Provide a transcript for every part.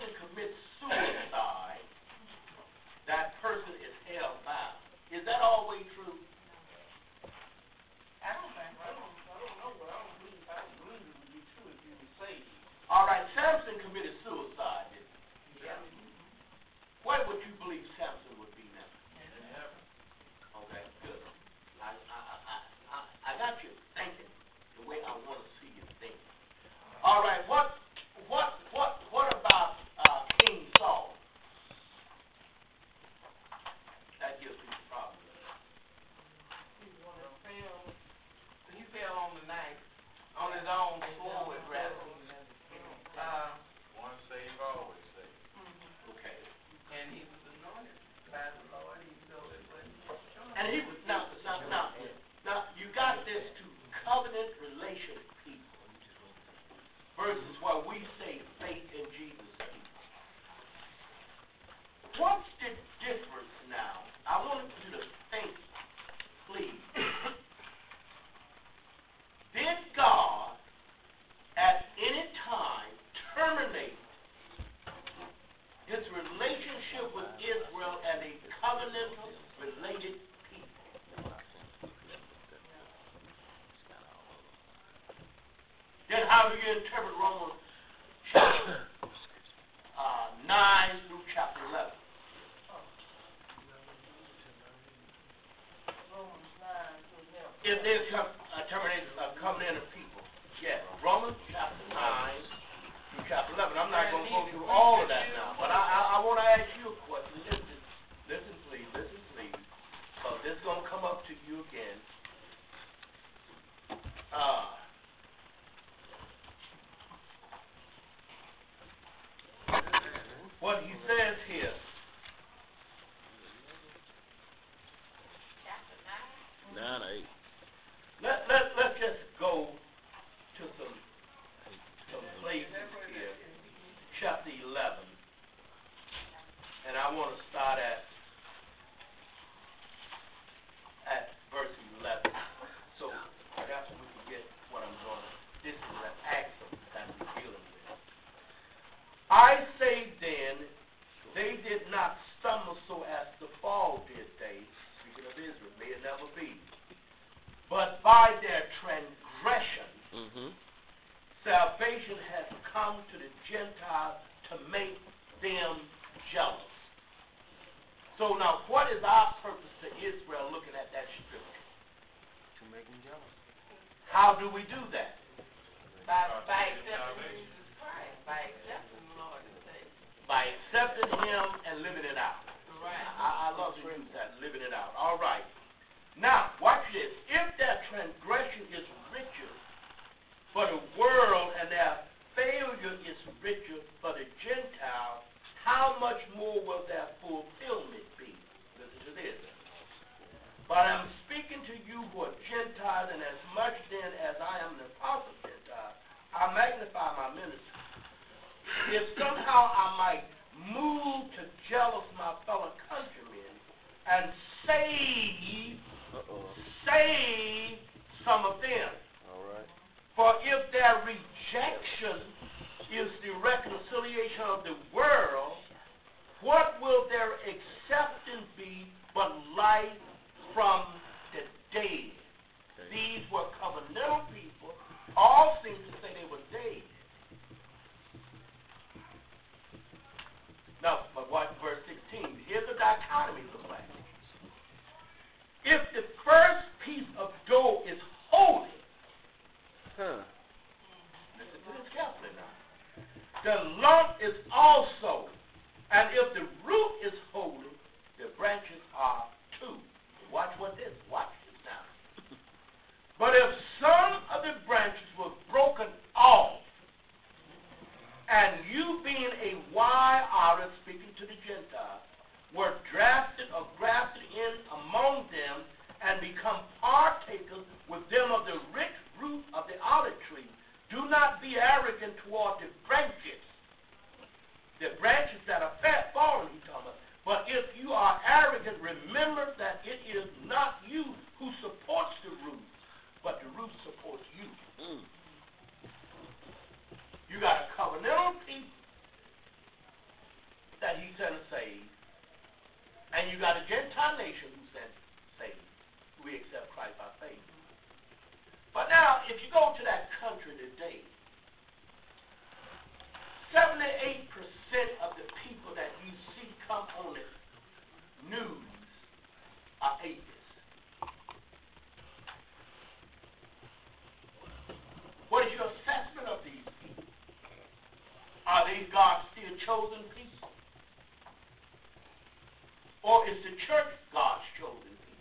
person commits suicide, that person is hell bound. Is that always true? I don't think. I don't know. But I don't believe it would be true if you were saved. All right, Samson committed suicide, didn't he? Yeah. What would you believe Samson would be now? Never. Okay, good. I got you thinking the way I want to see you think. All right, what about King Saul? That gives me a problem. He fell on the knife on his own sword, rather. Once saved, always saved. Okay. And he was anointed by the Lord, even though it wasn't. And he was now you got this to covenant relation people versus what we say faith in Jesus people. What's the difference now? I want you to think, please. Did God at any time terminate his relationship with Israel as a covenant-related people? Then how do you interpret Romans chapter 9 through chapter 11? If there's terminated a covenant of people. Yes, Romans chapter 9 through chapter 11. I'm not going to go through all of that now, but I want to ask you a question. Listen, please. So this is going to come up to you again. What he says here. Chapter 9 9. 8. Let's just go to some places here. Chapter 11. And I want to start at verse 11. So that's when we can get what I'm doing. This is an act that we're dealing with. I say then, they did not stumble so as to fall, did they? Speaking of Israel, may it never be. But by their transgression, salvation has come to the Gentiles to make them jealous. So now, what is our purpose to Israel looking at that scripture? To make them jealous. How do we do that? By accepting Jesus Christ, by accepting the Lord and Savior. By accepting Him and living it out. Right. I love to use that, living it out. All right. Now, watch this. If their transgression is richer for the world and their failure is richer for the Gentile, how much more will their fulfillment be? Listen to this. But I'm speaking to you who are Gentiles, and as much then as I am an apostle Gentile, I magnify my ministry. If somehow I might move to jealous my fellow countrymen and save some of them. All right. For if their rejection is the reconciliation of the world, what will their acceptance be but life from the dead? Okay. These were covenantal people. All seem to say they were dead. Now, but watch verse 16. Here's a dichotomy looks like. If the first piece of dough is holy, listen to this carefully now. The lump is also, and if the root is holy, the branches are too. Watch this now. But if some of the branches were broken off, and you being a iota, speaking to the Gentiles, were drafted or grafted in among them and become partakers with them of the rich root of the olive tree, do not be arrogant toward the branches. The branches that are fallen, he's talking about. But if you are arrogant, remember that it is not you who supports the root, but the root supports you. You got a covenantal people are atheists. What is your assessment of these people? Are these God's still chosen people? Or is the church God's chosen people?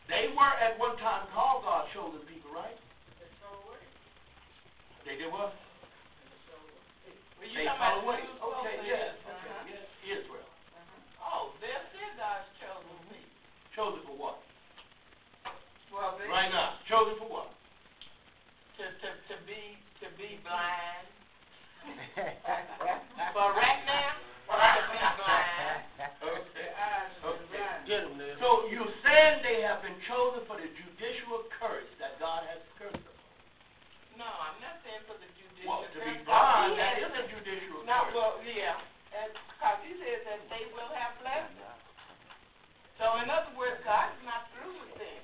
They were at one time called God's chosen people, right? They did what? They fell away. Okay, yes. Okay, yes. Israel. Oh, they're still God's chosen people. Chosen for what? Well, they, Right now. Chosen for what? to be blind. But right now, to be blind. Okay. Okay. Get them there. So you're saying they have been chosen for the judicial curse that God has cursed them? No, I'm not saying for the judicial. Well, to be curse. blind, He that has is a said- judicial No, curse. well, yeah, because he says that they will have blessings. So in other words, God is not through with them.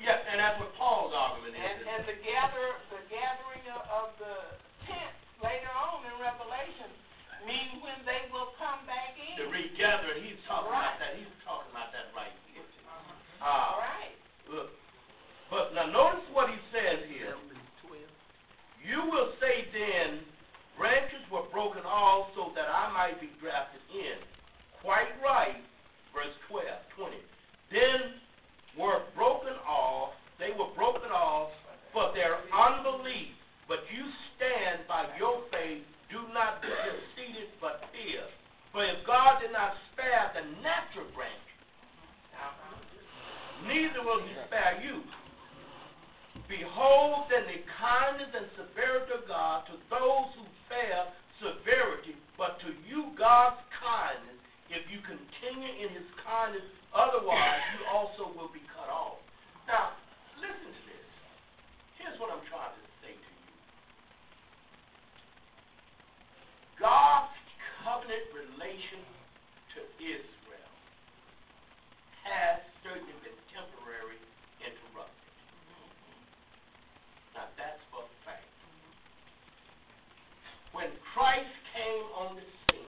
Yes, and that's what Paul's argument is. And the gathering of the tent later on in Revelation means when they will come back in. The regathering, he's talking about Right. that. He's talking about that right here. Right. Look, but now notice what he says here. You will say then, branches were broken off so that I might be grafted in. Quite right. Verse 20. Then were broken off, they were broken off for their unbelief. But you stand by your faith, do not be conceited, but fear. For if God did not spare the natural branch, neither will he spare you. Behold then the kindness and severity of God to those who bear severity, but to you God's kindness, if you continue in his kindness, otherwise you also will be cut off. Now, listen to this. Here's what I'm trying to say to you. God's covenant relation to Israel has certainly been temporarily interrupted. Now, that's for a fact. When Christ